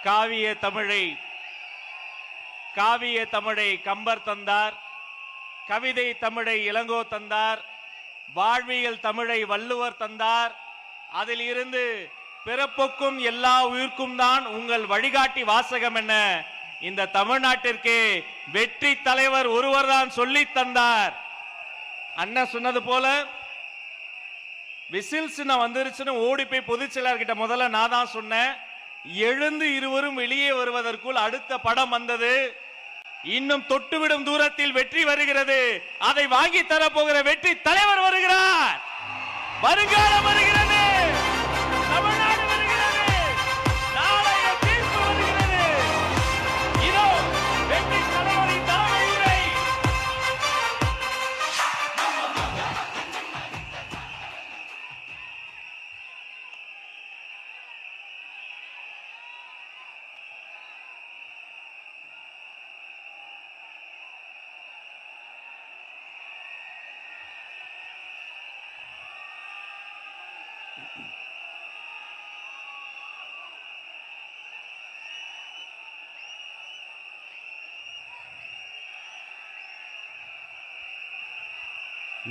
காவிய தமிழை கம்பர் தந்தார், கவிதை தமிழை இளங்கோ தந்தார், வாழ்வியல் தமிழை வள்ளுவர் தந்தார். அதில் இருந்து பிறப்புக்கும் எல்லா உயிர்க்கும் தான் உங்கள் வழிகாட்டி வாசகம் என்ன இந்த தமிழ்நாட்டிற்கு வெற்றி தலைவர் ஒருவர் தான் சொல்லி தந்தார். அண்ணன் சொன்னது போல விசில்ஸ் வந்துருச்சுன்னு ஓடி போய் பொதுச் செயலாளர்கிட்ட முதல்ல நான் தான் சொன்னேன். எழுந்து இருவரும் வெளியே வருவதற்குள் அடுத்த படம் வந்தது. இன்னும் தொட்டுவிடும் தூரத்தில் வெற்றி வருகிறது. அதை வாங்கி தரப்போகிற வெற்றி தலைவர் வருகிறார். வருங்காலம் வருகிறது. தமிழ்நாடு வருகிறது. நாளைய தீர்ப்பு வருகிறது. இதோ வெற்றி தலைவரின் தலைமை உரை.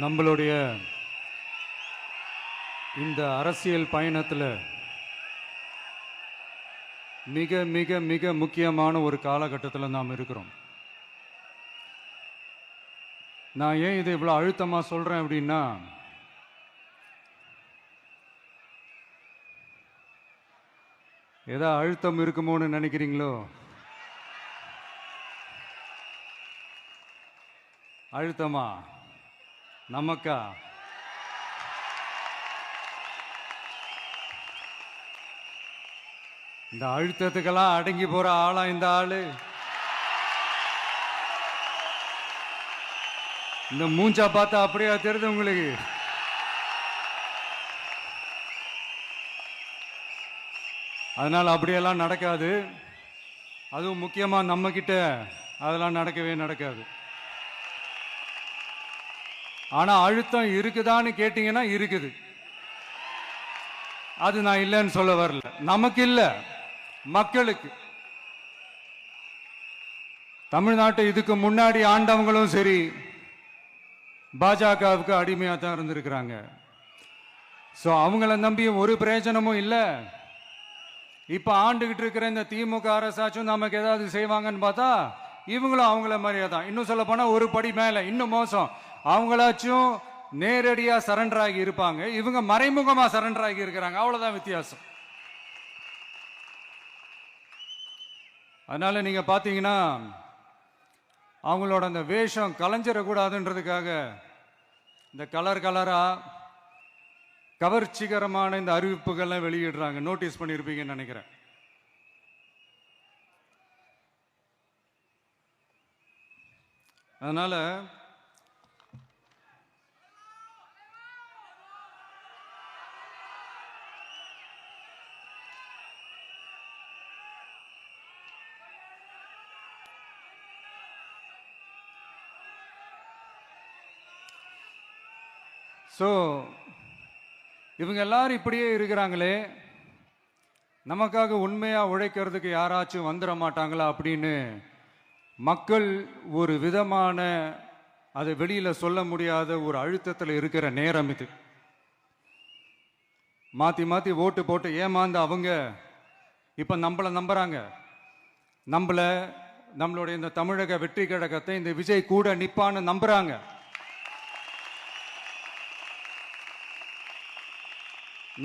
நம்மளுடைய இந்த அரசியல் பயணத்தில் மிக மிக மிக முக்கியமான ஒரு காலகட்டத்தில் நாம் இருக்கிறோம். நான் ஏன் இதை இவ்வளோ அழுத்தமாக சொல்கிறேன் அப்படின்னா, ஏதோ அழுத்தம் இருக்குமோன்னு நினைக்கிறீங்களோ? அழுத்தமா நமக்கா? இந்த அழுத்தத்துக்கெல்லாம் அடங்கி போற ஆளா இந்த ஆளு? இந்த மூஞ்சா பார்த்தா அப்படியா தெரியுது உங்களுக்கு? அதனால அப்படியெல்லாம் நடக்காது. அதுவும் முக்கியமா நம்ம கிட்ட அதெல்லாம் நடக்கவே நடக்காது. ஆனா அழுத்தம் இருக்குதான்னு கேட்டீங்கன்னா இருக்குது. அது நான் இல்லைன்னு சொல்ல வரல. நமக்கு இல்ல, மக்களுக்கு. தமிழ்நாட்டை இதுக்கு முன்னாடி ஆண்டவங்களும் சரி பாஜகவுக்கு அடிமையா தான் இருந்திருக்கிறாங்க. ஸோ அவங்கள நம்பி ஒரு பிரயோஜனமும் இல்லை. இப்ப ஆண்டுகிட்டு இருக்கிற இந்த திமுக அரசாச்சும் நமக்கு ஏதாவது செய்வாங்கன்னு பார்த்தா இவங்களும் அவங்கள மாதிரியே தான். இன்னும் சொல்ல போனா ஒரு படி மேல, இன்னும் மோசம். அவங்களாச்சும் நேரடியா சரண்டர் ஆகி இருப்பாங்க, இவங்க மறைமுகமா சரண்டர் ஆகி இருக்கிறாங்க. அவ்வளவுதான் வித்தியாசம். அதனால நீங்க பாத்தீங்கன்னா அவங்களோட அந்த வேஷம் கலைஞ்சிடக்கூடாதுன்றதுக்காக இந்த கலர் கலரா கவர்ச்சிகரமான இந்த அறிவிப்புகள்லாம் வெளியிடுறாங்க. நோட்டீஸ் பண்ணியிருப்பீங்கன்னு நினைக்கிறேன். அதனால இவங்க எல்லாரும் இப்படியே இருக்கிறாங்களே, நமக்காக உண்மையா உழைக்கிறதுக்கு யாராச்சும் வந்துட மாட்டாங்களா அப்படின்னு மக்கள் ஒரு விதமான அதை வெளியில சொல்ல முடியாத ஒரு அழுத்தத்தில் இருக்கிற நேரம் இது. மாத்தி மாத்தி ஓட்டு போட்டு ஏமாந்து அவங்க இப்ப நம்மள நம்புறாங்க. நம்மளுடைய இந்த தமிழக வெற்றி கழகத்தை இந்த விஜய் கூட நிப்பான்னு நம்புறாங்க.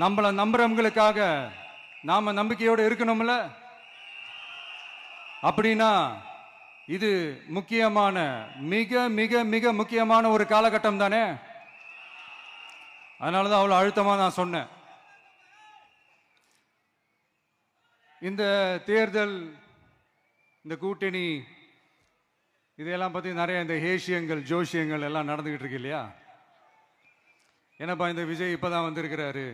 நம்மள நம்புறவங்களுக்காக நாம நம்பிக்கையோடு இருக்கணும்ல. அப்படின்னா இது முக்கியமான, மிக மிக மிக முக்கியமான ஒரு காலகட்டம் தானே. அதனாலதான் அவ்வளவு அழுத்தமா நான் சொன்னேன். இந்த தேர்தல், இந்த கூட்டணி, இதெல்லாம் பத்தி நிறைய இந்த ஹேஷியங்கள் ஜோஷியங்கள் எல்லாம் நடந்துகிட்டு இருக்கு இல்லையா? என்னப்பா இந்த விஜய் இப்பதான் வந்திருக்கிறாரு,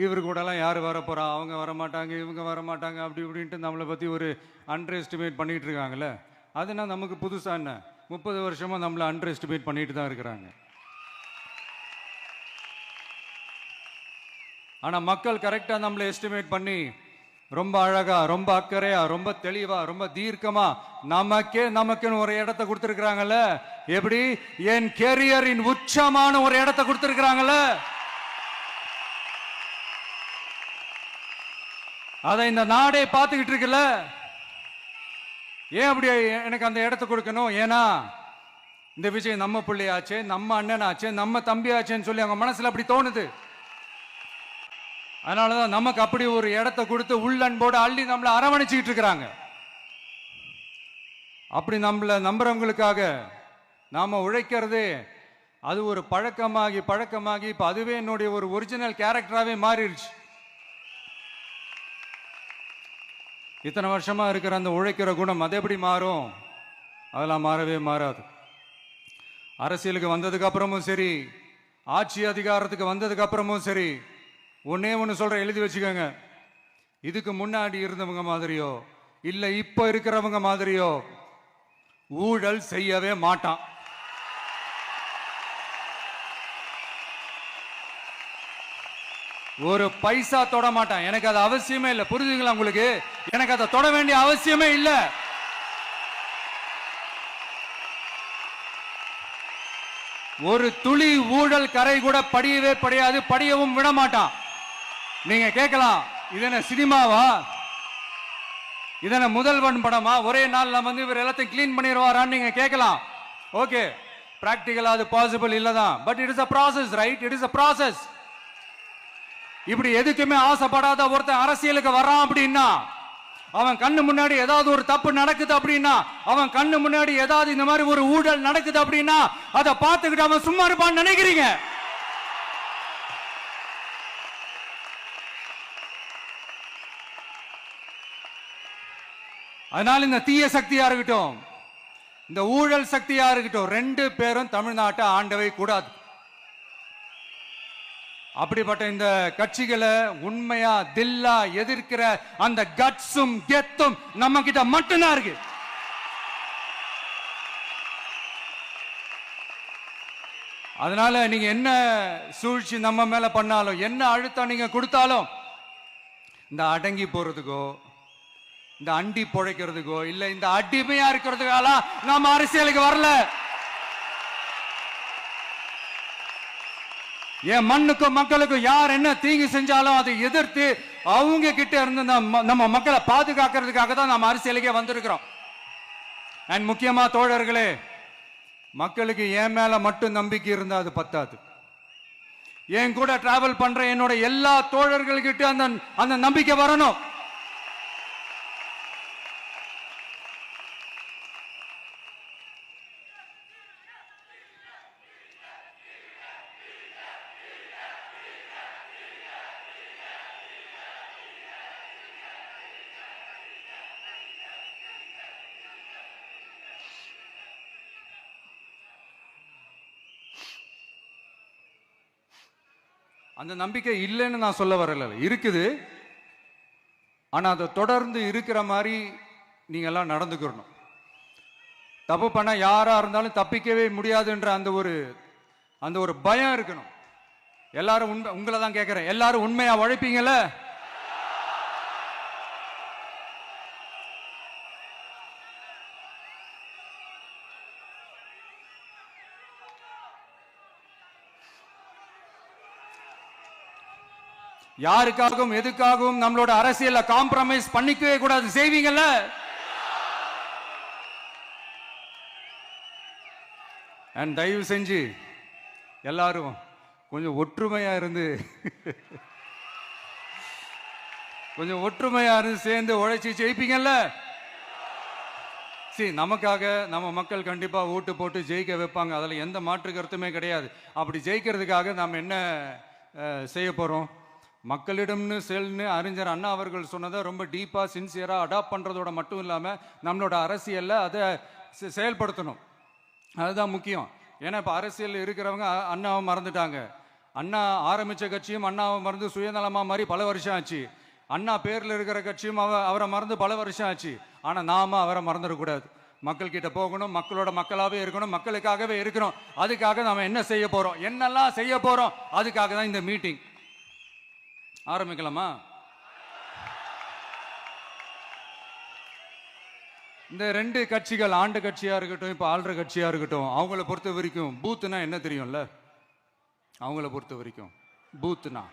இவர் கூடலாம் யார் வரப்போறா, அவங்க வரமாட்டாங்க, இவங்க வரமாட்டாங்க, அப்படி இப்படின்ட்டு நம்மளை பற்றி ஒரு அண்டர் எஸ்டிமேட் பண்ணிட்டு இருக்காங்களே. அதுனா நமக்கு புதுசா என்ன? 30 வருஷமா நம்மளை அண்டர் எஸ்டிமேட் பண்ணிட்டு தான் இருக்கிறாங்க. ஆனால் மக்கள் கரெக்டாக நம்மளை எஸ்டிமேட் பண்ணி ரொம்ப அழகா, ரொம்ப அக்கறையா, ரொம்ப தெளிவா, ரொம்ப தீர்க்கமா நமக்குன்னு ஒரு இடத்தை கொடுத்திருக்கிறாங்கல்ல. எப்படி? என் கேரியரின் உச்சமான ஒரு இடத்தை கொடுத்திருக்கிறாங்கல்ல. அதை இந்த நாடே பார்த்துக்கிட்டு இருக்குல்ல. ஏன் அப்படி எனக்கு அந்த இடத்தை கொடுக்கணும்? ஏன்னா இந்த விஜய் நம்ம பிள்ளையாச்சே, நம்ம அண்ணனாச்சே, நம்ம தம்பி ஆச்சேன்னு சொல்லி அவங்க மனசுல அப்படி தோணுது. அதனாலதான் நமக்கு அப்படி ஒரு இடத்தை கொடுத்து உள்ளன்போடு அள்ளி நம்மளை அரவணைச்சிக்கிட்டு இருக்கிறாங்க. அப்படி நம்மள நம்புறவங்களுக்காக நாம உழைக்கிறது அது ஒரு பழக்கமாகி இப்ப அதுவே என்னுடைய ஒரு ஒரிஜினல் கேரக்டராகவே மாறிடுச்சு. இத்தனை வருஷமா இருக்கிற அந்த உழைக்கிற குணம் அது எப்படி மாறும்? அதெல்லாம் மாறவே மாறாது. அரசியலுக்கு வந்ததுக்கு அப்புறமும் சரி, ஆட்சி அதிகாரத்துக்கு வந்ததுக்கு அப்புறமும் சரி, ஒன்னே ஒன்று சொல்ற, எழுதி வச்சுக்கோங்க. இதுக்கு முன்னாடி இருந்தவங்க மாதிரியோ இல்ல இப்ப இருக்கிறவங்க மாதிரியோ ஊழல் செய்யவே மாட்டான். ஒரு பைசா தொட மாட்டான். எனக்கு அது அவசியமே இல்லை. புரிஞ்சுங்களா உங்களுக்கு? எனக்கு அதை தொட வேண்டிய அவசியமே இல்லை. ஒரு துளி ஊழல் கரை கூட படியவே படியாது, படியவும் விட மாட்டான். நீங்க கேட்கலாம், இது என்ன சினிமாவா? இது என்ன முதல்வன் படமா? ஒரே நாள்ல வந்து இவர் எல்லாத்தையும் கிளீன் பண்ணிடுவாரான்னு நீங்க கேட்கலாம். ஓகே, பிராக்டிகலா அது பாசிபிள் இல்லதான். But it is a process, right? It is a process. இப்படி எதுக்குமே ஆசைப்படாத ஒருத்தன் அரசியலுக்கு வரான் அப்படின்னா, அவன் கண்ணு முன்னாடி ஏதாவது ஒரு தப்பு நடக்குது அப்படின்னா, அவன் கண்ணு முன்னாடி ஏதாவது இந்த மாதிரி ஒரு ஊழல் நடக்குது அப்படின்னா, அதை பார்த்துக்கிட்டு அவன் சும்மா இருப்பான்னு நினைக்கிறீங்க? அதனால இந்த தீய சக்தியா இருக்கட்டும், இந்த ஊழல் சக்தியா இருக்கட்டும், ரெண்டு பேரும் தமிழ்நாட்டை ஆண்டவை கூடாது. அப்படிப்பட்ட இந்த கட்சிகளை உண்மையா தில்லா எதிர்க்கிற அந்த கட்ஸும் கெத்தும் நம்ம கிட்ட மட்டும்தான் இருக்கு. அதனால நீங்க என்ன சூழ்ச்சி நம்ம மேல பண்ணாலும், என்ன அழுத்தம் நீங்க கொடுத்தாலும், இந்த அடங்கி போறதுக்கோ, இந்த அண்டி பொழைக்கிறதுக்கோ, இல்ல இந்த அடிமையா இருக்கிறதுக்கால நாம அரசியலுக்கு வரல. என் மண்ணுக்கும் மக்களுக்கும் யார் என்ன தீங்கு செஞ்சாலும் அதை எதிர்த்து அவங்க கிட்ட இருந்து நம்ம மக்களை பாதுகாக்கிறதுக்காக தான் நம்ம அரசியலுக்கே வந்திருக்கிறோம். அண்ட் முக்கியமா தோழர்களே, மக்களுக்கு என் மேல மட்டும் நம்பிக்கை இருந்தா அது பத்தாது. என் கூட டிராவல் பண்ற என்னோட எல்லா தோழர்கள்கிட்ட அந்த நம்பிக்கை வரணும். அந்த நம்பிக்கை இல்லைன்னு நான் சொல்ல வரல, இருக்குது. ஆனா அதை தொடர்ந்து இருக்கிற மாதிரி நீங்க எல்லாம் நடந்துக்கணும். தப்பு பண்ண யாரா இருந்தாலும் தப்பிக்கவே முடியாதுன்ற அந்த ஒரு பயம் இருக்கணும். எல்லாரும் உங்களை தான் கேட்கிறேன், எல்லாரும் உண்மையா உழைப்பீங்கல்ல? யாருக்காகவும் எதுக்காகவும் நம்மளோட அரசியல காம்ப்ரமைஸ் பண்ணிக்கவே கூடாது. செய்வீங்கல்ல? அண்ட் தயவு செஞ்சு எல்லாரும் கொஞ்சம் ஒற்றுமையா இருந்து சேர்ந்து உழைச்சி ஜெயிப்பீங்கல்ல? சரி, நமக்காக நம்ம மக்கள் கண்டிப்பா ஓட்டு போட்டு ஜெயிக்க வைப்பாங்க, அதுல எந்த மாற்று கருத்துமே கிடையாது. அப்படி ஜெயிக்கிறதுக்காக நாம் என்ன செய்ய போறோம்? மக்களிடம்னு செல்னு அறிஞர் அண்ணா அவர்கள் சொன்னதை ரொம்ப டீப்பா சின்சியரா அடாப்ட் பண்றதோட மட்டும் இல்லாம நம்மளோட அரசியல்ல அதை செயல்படுத்தணும். அதுதான் முக்கியம். ஏன்னா இப்ப அரசியல் இருக்கிறவங்க அண்ணாவை மறந்துட்டாங்க. அண்ணா ஆரம்பிச்ச கட்சியும் அண்ணாவை மறந்து சுயநலமா மாதிரி பல வருஷம் ஆச்சு. அண்ணா பேர்ல இருக்கிற கட்சியும் அவரை மறந்து பல வருஷம் ஆச்சு. ஆனா நாம அவரை மறந்துடக்கூடாது. மக்கள் கிட்ட போகணும், மக்களோட மக்களாவே இருக்கணும், மக்களுக்காகவே இருக்கணும். அதுக்காக நாம என்ன செய்ய போறோம், என்னெல்லாம் செய்ய போறோம், அதுக்காக தான் இந்த மீட்டிங். ஆரம்பிக்கலாமா? இந்த ரெண்டு கட்சிகள், ஆண்ட கட்சியா இருக்கட்டும், இப்ப ஆள்ற கட்சியா இருக்கட்டும், அவங்கள பொறுத்த வரைக்கும் பூத்துனா என்ன தெரியும்ல? அவங்கள பொறுத்த வரைக்கும் பூத்துனா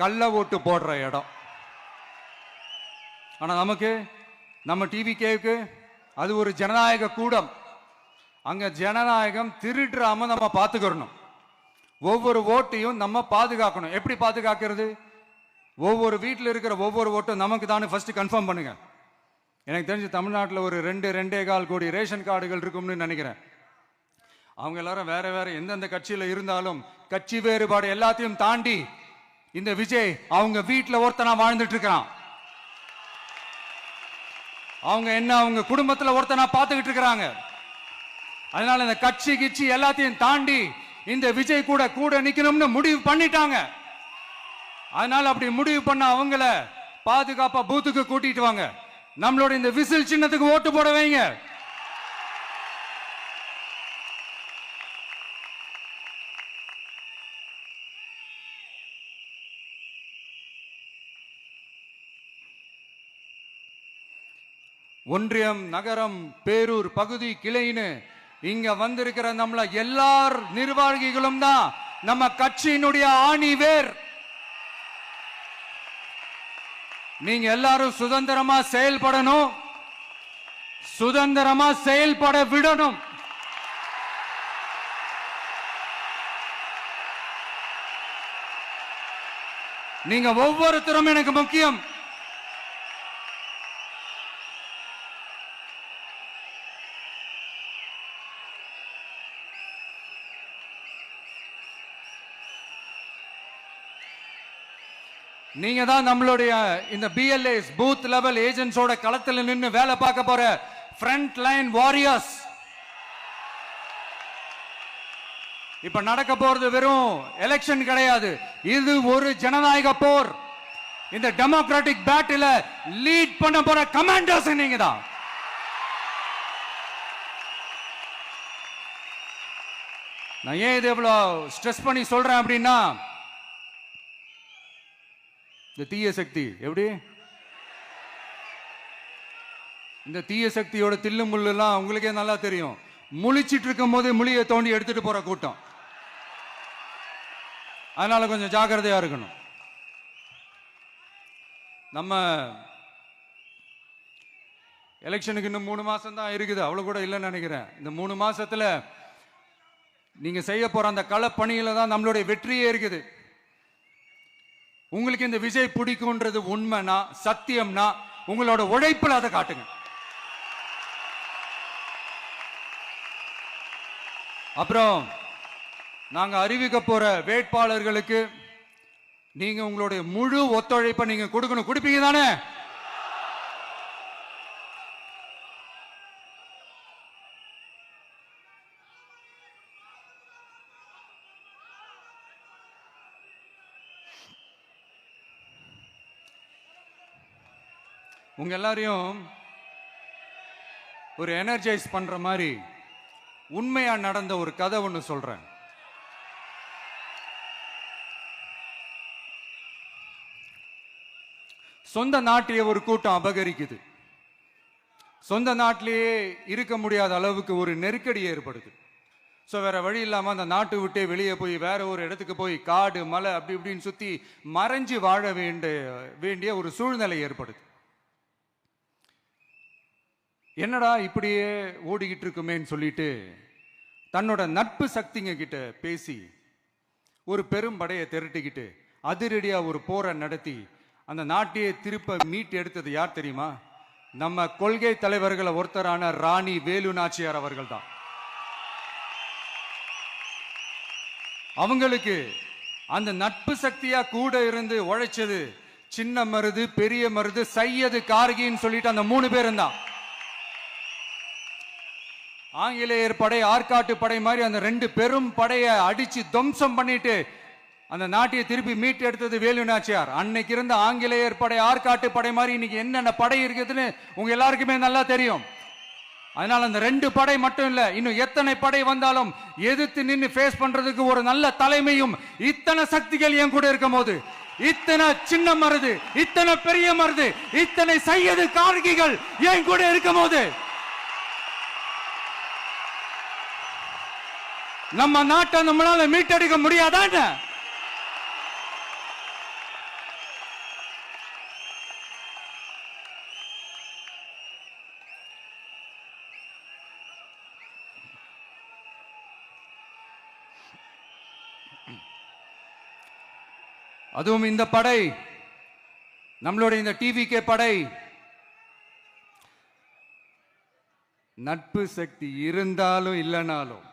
கள்ள ஓட்டு போடுற இடம். ஆனா நமக்கு, நம்ம டிவிகேவுக்கு அது ஒரு ஜனநாயக கூடம். அங்க ஜனநாயகம் திருடுறாம நம்ம பாத்துக்கணும். ஒவ்வொரு ஓட்டையும் நம்ம பாதுகாக்கணும். எப்படி பாதுகாக்கிறது? ஒவ்வொரு வீட்டில் இருக்கிற ஒவ்வொரு ஓட்டும் நமக்கு தானே ஃபர்ஸ்ட் கன்ஃபார்ம் பண்ணுங்க. எனக்கு தெரிஞ்சு தமிழ்நாட்டில் ஒரு 2.25 கோடி ரேஷன் கார்டுகள் இருக்கும்னு நினைக்கிறேன். அவங்க எல்லாரும் வேற வேற எந்தெந்த கட்சியில இருந்தாலும் கட்சி வேறுபாடு எல்லாத்தையும் தாண்டி இந்த விஜய் அவங்க வீட்டில் ஒருத்தனா வாழ்ந்துட்டு இருக்கிறான். அவங்க என்ன அவங்க குடும்பத்தில் ஒருத்தனா பார்த்துக்கிட்டு இருக்கிறாங்க. அதனால இந்த கட்சி கிச்சி எல்லாத்தையும் தாண்டி இந்த விஜய் கூட கூட நிக்கணும்னு முடிவு பண்ணிட்டாங்க. அதனால அப்படி முடிவு பண்ண அவங்கள பாதுகாப்பா பூத்துக்கு கூட்டிட்டு வாங்க. நம்மளோட இந்த விசில் சின்னத்துக்கு ஓட்டு போட வைங்க. ஒன்றியம், நகரம், பேரூர், பகுதி, கிளைன்னு இங்க வந்திருக்கிற நம்மள எல்லார் நிர்வாகிகளும் தான் நம்ம கட்சியினுடைய ஆணி வேர். நீங்க எல்லாரும் சுதந்திரமா செயல்படணும், சுதந்திரமா செயல்பட விடணும். நீங்க ஒவ்வொருத்தரும் எனக்கு முக்கியம். நீங்க தான் நம்மளுடைய இந்த BLAs பூத் லெவல் ஏஜென்ட்ஸோட களத்தில் நின்று வேலை பார்க்க போற ஃப்ரண்ட் லைன் வாரியர்ஸ். இப்ப நடக்க போறது வெறும் எலெக்ஷன் கிடையாது, இது ஒரு ஜனநாயக போர். இந்த டெமோக்ராட்டிக் பேட்டில லீட் பண்ண போற கமாண்டர்ஸ் நீங்க தான். நான் ஏன் இது எவ்வளவு ஸ்ட்ரெஸ் பண்ணி சொல்றேன் அப்படின்னா, இந்த தீய சக்தி எப்படி, இந்த தீய சக்தியோட தில்லு முள்ளுலாம் உங்களுக்கே நல்லா தெரியும். முழிச்சிட்டு இருக்கும் போதே முழியை தோண்டி எடுத்துட்டு போற கூட்டம். அதனால கொஞ்சம் ஜாக்கிரதையா இருக்கணும். நம்ம எலெக்ஷனுக்கு இன்னும் 3 மாசம் தான் இருக்குது, அவ்வளவு கூட இல்லைன்னு நினைக்கிறேன். இந்த 3 மாசத்துல நீங்க செய்ய போற அந்த களப்பணியில தான் நம்மளுடைய வெற்றியே இருக்குது. உங்களுக்கு இந்த விஜய் பிடிக்கும்ன்றது உண்மைனா, சத்தியம்னா, உங்களோட உழைப்புல அதை காட்டுங்க. அப்புறம் நாங்க அறிவிக்க போற வேட்பாளர்களுக்கு நீங்க உங்களுடைய முழு ஒத்துழைப்பை நீங்க கொடுக்கணும். கொடுப்பீங்க தானே? உங்க எல்லாரையும் ஒரு எனர்ஜைஸ் பண்ற மாதிரி உண்மையா நடந்த ஒரு கதை ஒன்று சொல்றேன். சொந்த நாட்டையே ஒரு கூட்டம் அபகரிக்குது. சொந்த நாட்டிலேயே இருக்க முடியாத அளவுக்கு ஒரு நெருக்கடி ஏற்படுது. ஸோ வேற வழி இல்லாம அந்த நாட்டை விட்டே வெளியே போய் வேற ஒரு இடத்துக்கு போய் காடு மலை அப்படி இப்படின்னு சுத்தி மறைஞ்சு வாழ வேண்டிய ஒரு சூழ்நிலை ஏற்படுது. என்னடா இப்படியே ஓடிக்கிட்டு இருக்குமேன்னு சொல்லிட்டு தன்னோட நட்பு சக்திங்க கிட்ட பேசி ஒரு பெரும் படையை திரட்டிக்கிட்டு அதிரடியா ஒரு போரை நடத்தி அந்த நாட்டையே திருப்ப மீட்டு எடுத்தது யார் தெரியுமா? நம்ம கொள்கை தலைவர்களை ஒருத்தரான ராணி வேலு நாச்சியார் அவர்கள் தான். அவங்களுக்கு அந்த நட்பு சக்தியா கூட இருந்து உழைச்சது சின்ன மருது, பெரிய மருது, சையது கார்கின்னு சொல்லிட்டு அந்த 3 பேரும் தான். ஆங்கிலேயர் படை, ஆற்காட்டு படை மாதிரி அந்த 2 பெரும் படையை அடிச்சு துவம்சம் பண்ணிட்டு அந்த நாட்டையை திருப்பி மீட்டு எடுத்தது வேலு நாச்சியார். அன்னைக்கு இருந்த ஆங்கிலேயர் படை, ஆற்காட்டு படை மாதிரி இன்னைக்கு என்னென்ன படை இருக்குதுன்னு உங்க எல்லாருக்குமே நல்லா தெரியும். அதனால அந்த 2 படை மட்டும் இல்ல, இன்னும் எத்தனை படை வந்தாலும் எதிர்த்து நின்று ஃபேஸ் பண்றதுக்கு ஒரு நல்ல தலைமையும் இத்தனை சக்திகள் என் கூட இருக்கும் போது, இத்தனை சின்ன மருது, இத்தனை பெரிய மருது, இத்தனை சையது கார்கிகள் என் கூட இருக்கும் போது நம்ம நாட்டை நம்மளால மீட்டெடுக்க முடியாதான? அதுவும் இந்த படை, நம்மளுடைய இந்த டிவிகே படை நட்பு சக்தி இருந்தாலும் இல்லைனாலும்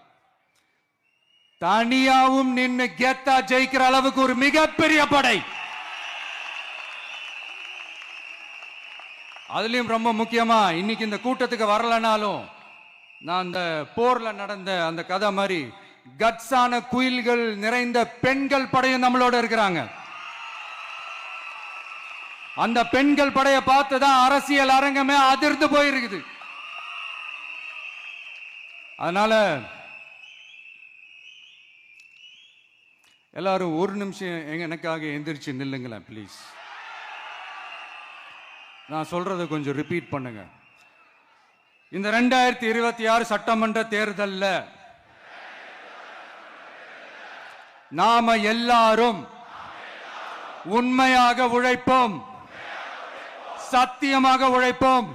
தனியாவும் நின்று கெத்தா ஜெயிக்கிற அளவுக்கு ஒரு மிகப்பெரிய படை. அதுலயும் ரொம்ப முக்கியமா இன்னைக்கு இந்த கூட்டத்துக்கு வரலனாலும் நான் அந்த போர்ல நடந்த அந்த கதை மாதிரி கட்ஸான குயில்கள் நிறைந்த பெண்கள் படையும் நம்மளோட இருக்கிறாங்க. அந்த பெண்கள் படையை பார்த்துதான் அரசியல் அரங்கமே அதிர்ந்து போயிருக்குது. அதனால எல்லாரும் ஒரு நிமிஷம் எனக்காக எந்திரிச்சு நில்லுங்களேன் ப்ளீஸ். நான் சொல்றதை கொஞ்சம் ரிப்பீட் பண்ணுங்க. இந்த 2026 சட்டமன்ற தேர்தல்ல நாம எல்லாரும் உண்மையாக உழைப்போம், சத்தியமாக உழைப்போம்,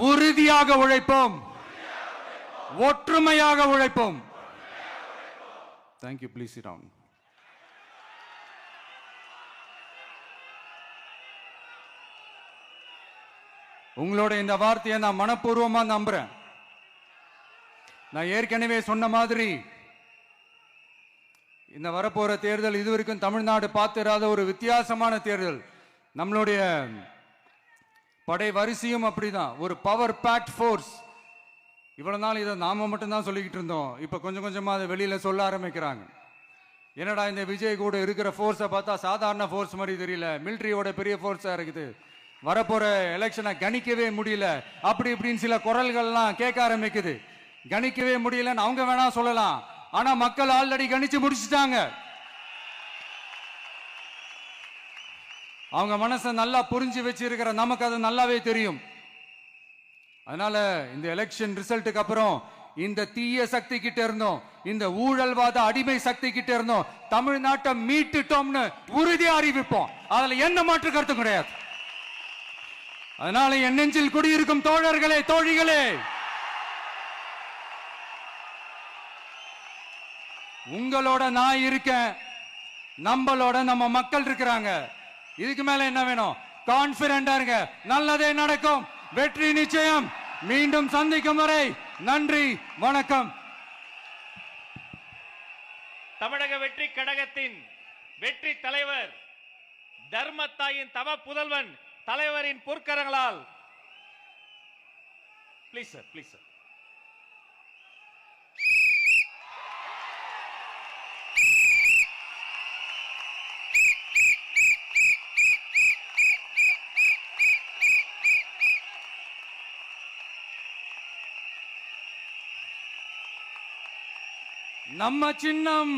உறுதியாக உழைப்போம், ஒற்றுமையாக உழைப்போம். Thank you. Please sit down. உங்களோட இந்த வார்த்தையை நான் மனப்பூர்வமா நம்புறேன். நான் ஏற்கனவே சொன்ன மாதிரி இந்த வரப்போற தேர்தல் இதுவரைக்கும் தமிழ்நாடு பார்த்திராத ஒரு வித்தியாசமான தேர்தல். நம்மளுடைய படை வரிசையும் அப்படிதான், ஒரு பவர் பேக்ட் ஃபோர்ஸ். இவ்வளவு நாள் இதை நாம மட்டும்தான் சொல்லிக்கிட்டு இருந்தோம். இப்ப கொஞ்சம் கொஞ்சமா அதை வெளியில சொல்ல ஆரம்பிக்கிறாங்க. என்னடா இந்த விஜய் கூட இருக்கிற ஃபோர்ஸை பார்த்தா சாதாரண ஃபோர்ஸ் மாதிரி தெரியல, மிலிட்ரியோட பெரிய ஃபோர்ஸா இருக்குது, வரப்போற எலெக்ஷனை கணிக்கவே முடியல, அப்படி இப்படின்னு சில குரல்கள்லாம் கேட்க ஆரம்பிக்குது. கணிக்கவே முடியலன்னு அவங்க வேணா சொல்லலாம், ஆனா மக்கள் ஆல்ரெடி கணிச்சு முடிச்சுட்டாங்க. அவங்க மனசை நல்லா புரிஞ்சு வச்சிருக்கிற நமக்கு அது நல்லாவே தெரியும். அதனால இந்த எலெக்ஷன் ரிசல்ட்டுக்கு அப்புறம் இந்த தீய சக்தி கிட்ட இருந்தோம், இந்த ஊழல்வாத அடிமை சக்தி கிட்ட இருந்தோம் தமிழ்நாட்டை மீட்டுட்டோம்னு உறுதியா அறிவிப்போம். அதுல என்ன மாற்று கருத்து கிடையாது. அதனால என் நெஞ்சில் குடியிருக்கும் தோழர்களே, தோழிகளே, உங்களோட நான் இருக்கேன், நம்மளோட நம்ம மக்கள் இருக்கிறாங்க. இதுக்கு மேல என்ன வேணும்? கான்பிடண்டா இருங்க, நல்லதே நடக்கும், வெற்றி நிச்சயம். மீண்டும் சந்திக்கும் வரை நன்றி, வணக்கம். தமிழக வெற்றி கழகத்தின் வெற்றி தலைவர், தர்மத்தாயின் தவ புதல்வன், தலைவரின் பொற்கரங்களால் ப்ளீஸ் சார், ப்ளீஸ் சார். நம்ம சின்னம்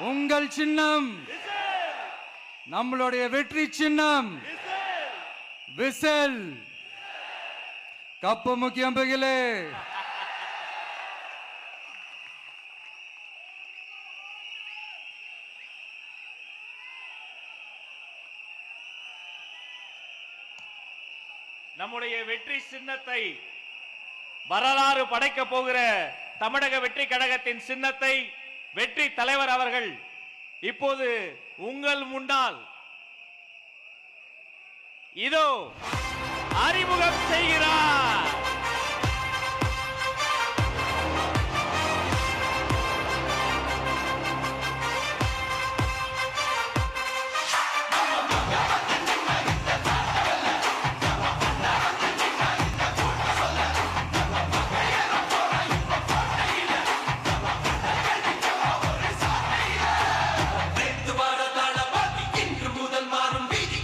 உங்கள் சின்னம், நம்மளுடைய வெற்றி சின்னம் விசில். கப்பு முக்கியம் பகிலே. நம்முடைய வெற்றி சின்னத்தை வரலாறு படைக்க போகிற தமிழக வெற்றி கழகத்தின் சின்னத்தை வெற்றி தலைவர் அவர்கள் இப்போது உங்கள் முன்னால் இதோ அறிமுகம் செய்கிறார்.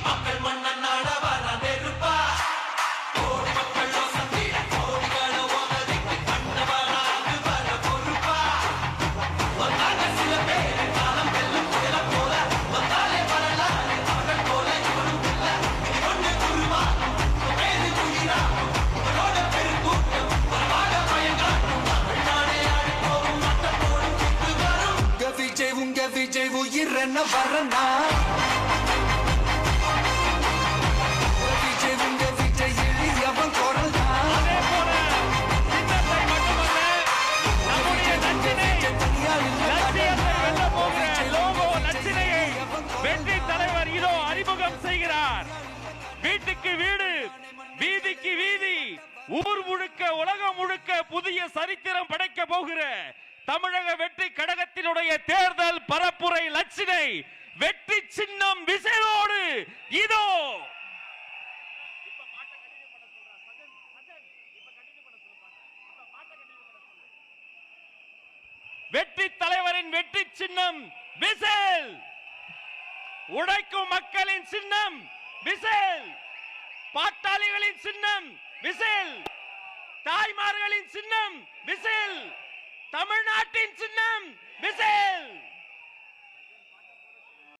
மக்கள் மன்னன் நாட வர நெருப்பா, மக்கள் யோசனை உயிர் என்ன வரனா அவன் குரல் தான் அதே போல சின்னத்தை மட்டுமல்ல, நம்முடைய நச்சினை, லட்சியத்தை வெல்ல போகிற லோகோ நச்சினையை வெற்றி தலைவர் இதோ அறிமுகம் செய்கிறார். வீட்டுக்கு வீடு, வீதிக்கு வீதி, ஊர் முழுக்க உலகம் முழுக்க புதிய சரித்திரம் படைக்க போகிற தமிழக வெற்றி கழகத்தினுடைய தேர்தல் பரப்புரை லட்சினை வெற்றி சின்னம் விசையோடு இதோ. வெற்றி தலைவரின் வெற்றி சின்னம் விசில். உழைக்கும் மக்களின் சின்னம் விசில். பாட்டாளிகளின் சின்னம் விசில். தாய்மார்களின் சின்னம் விசில். தமிழ்நாட்டின் சின்னம் விசில்.